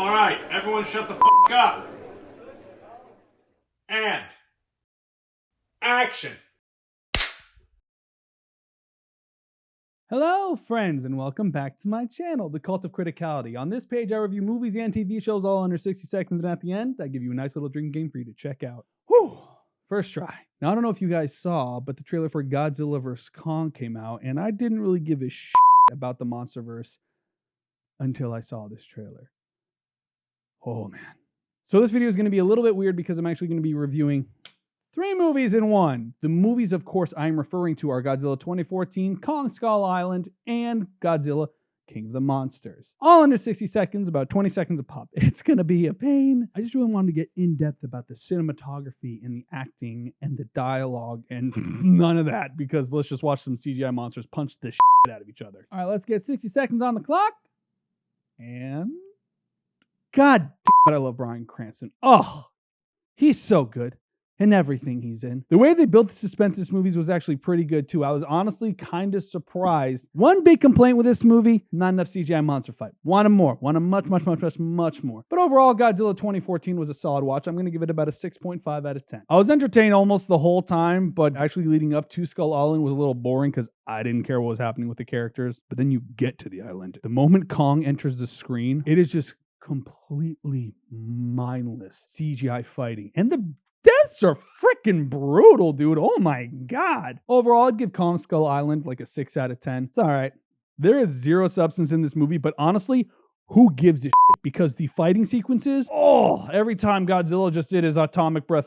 Alright, everyone shut the f*** up. And action. Hello, friends, and welcome back to my channel, The Cult of Criticality. On this page, I review movies and TV shows all under 60 seconds, and at the end, I give you a nice little drinking game for you to check out. Whew! First try. Now, I don't know if you guys saw, but the trailer for Godzilla vs. Kong came out, and I didn't really give a shit about the Monsterverse until I saw this trailer. Oh, man. So this video is going to be a little bit weird because I'm actually going to be reviewing 3 movies in one. The movies, of course, I'm referring to are Godzilla 2014, Kong Skull Island, and Godzilla King of the Monsters. All under 60 seconds, about 20 seconds a pop. It's going to be a pain. I just really wanted to get in depth about the cinematography and the acting and the dialogue and none of that because let's just watch some CGI monsters punch the shit out of each other. All right, let's get 60 seconds on the clock. And God damn it, I love Bryan Cranston. Oh, he's so good in everything he's in. The way they built the suspense in this movie was actually pretty good too. I was honestly kind of surprised. One big complaint with this movie, not enough CGI monster fight. Wanted more. Wanted much more. But overall, Godzilla 2014 was a solid watch. I'm going to give it about a 6.5 out of 10. I was entertained almost the whole time, but actually leading up to Skull Island was a little boring because I didn't care what was happening with the characters. But then you get to the island. The moment Kong enters the screen, it is just completely mindless CGI fighting. And the deaths are freaking brutal, dude. Oh my God. Overall, I'd give Kong Skull Island like a 6 out of 10. It's all right. There is zero substance in this movie, but honestly, who gives a shit? Because the fighting sequences, every time Godzilla just did his atomic breath,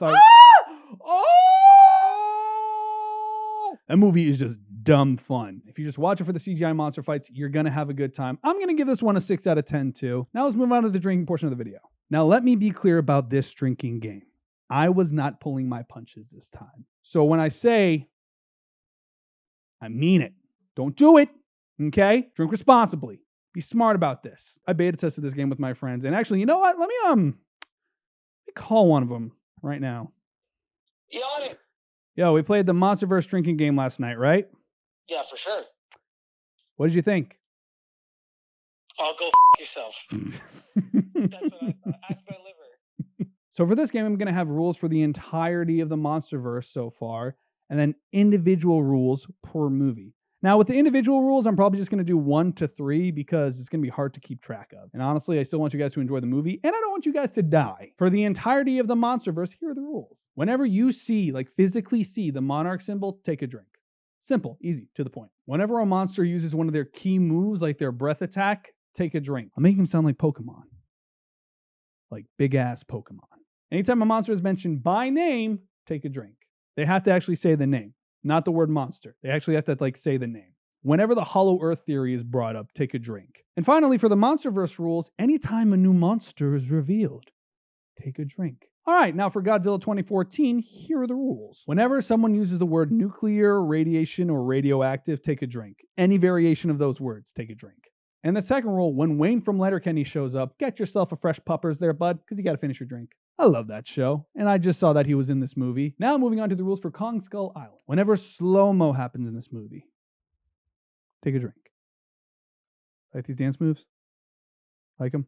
that movie is just dumb fun. If you just watch it for the CGI monster fights, you're going to have a good time. I'm going to give this one a 6 out of 10 too. Now let's move on to the drinking portion of the video. Now let me be clear about this drinking game. I was not pulling my punches this time. So when I say, I mean it. Don't do it, okay? Drink responsibly. Be smart about this. I beta tested this game with my friends, and actually, you know what? Let me call one of them right now. You on it? Yo, we played the Monsterverse drinking game last night, right? Yeah, for sure. What did you think? I'll go yourself. That's what I thought. Ask my liver. So for this game, I'm going to have rules for the entirety of the Monsterverse so far, and then individual rules per movie. Now, with the individual rules, I'm probably just going to do 1 to 3 because it's going to be hard to keep track of. And honestly, I still want you guys to enjoy the movie, and I don't want you guys to die. For the entirety of the Monsterverse, here are the rules. Whenever you see, physically see the monarch symbol, take a drink. Simple, easy, to the point. Whenever a monster uses one of their key moves, like their breath attack, take a drink. I'm making them sound like Pokemon. Like big-ass Pokemon. Anytime a monster is mentioned by name, take a drink. They have to actually say the name, not the word monster. They actually have to say the name. Whenever the Hollow Earth theory is brought up, take a drink. And finally, for the Monsterverse rules, anytime a new monster is revealed, take a drink. All right, now for Godzilla 2014, here are the rules. Whenever someone uses the word nuclear, radiation, or radioactive, take a drink. Any variation of those words, take a drink. And the second rule, when Wayne from Letterkenny shows up, get yourself a fresh puppers there, bud, because you got to finish your drink. I love that show, and I just saw that he was in this movie. Now moving on to the rules for Kong Skull Island. Whenever slow-mo happens in this movie, take a drink. Like these dance moves? Like them?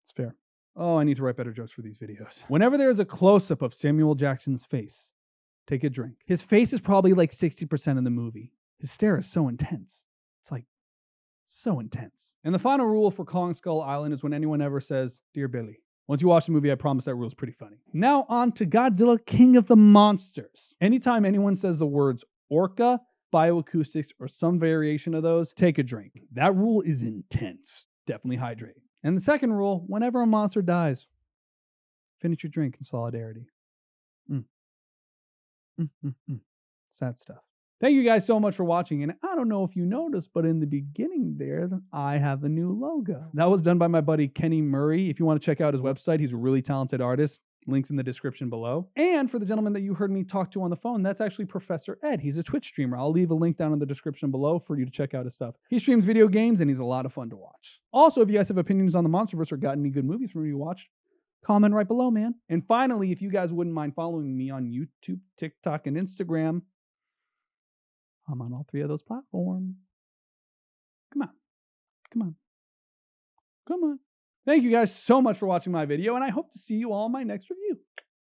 It's fair. Oh, I need to write better jokes for these videos. Whenever there is a close-up of Samuel Jackson's face, take a drink. His face is probably like 60% in the movie. His stare is so intense. It's like so intense. And the final rule for Kong Skull Island is when anyone ever says, "Dear Billy." Once you watch the movie, I promise that rule is pretty funny. Now on to Godzilla King of the Monsters. Anytime anyone says the words ORCA, Bio-acoustics, or some variation of those, take a drink. That rule is intense. Definitely hydrate. And the second rule, whenever a monster dies, finish your drink in solidarity. Sad stuff. Thank you guys so much for watching, and I don't know if you noticed, but in the beginning there, I have a new logo. That was done by my buddy Kenny Murray. If you want to check out his website, he's a really talented artist. Links in the description below. And for the gentleman that you heard me talk to on the phone, that's actually Professor Ed. He's a Twitch streamer. I'll leave a link down in the description below for you to check out his stuff. He streams video games, and he's a lot of fun to watch. Also, if you guys have opinions on the Monsterverse or got any good movies for me to watch, comment right below, man. And finally, if you guys wouldn't mind following me on YouTube, TikTok, and Instagram, I'm on all 3 of those platforms. Come on. Thank you guys so much for watching my video, and I hope to see you all in my next review.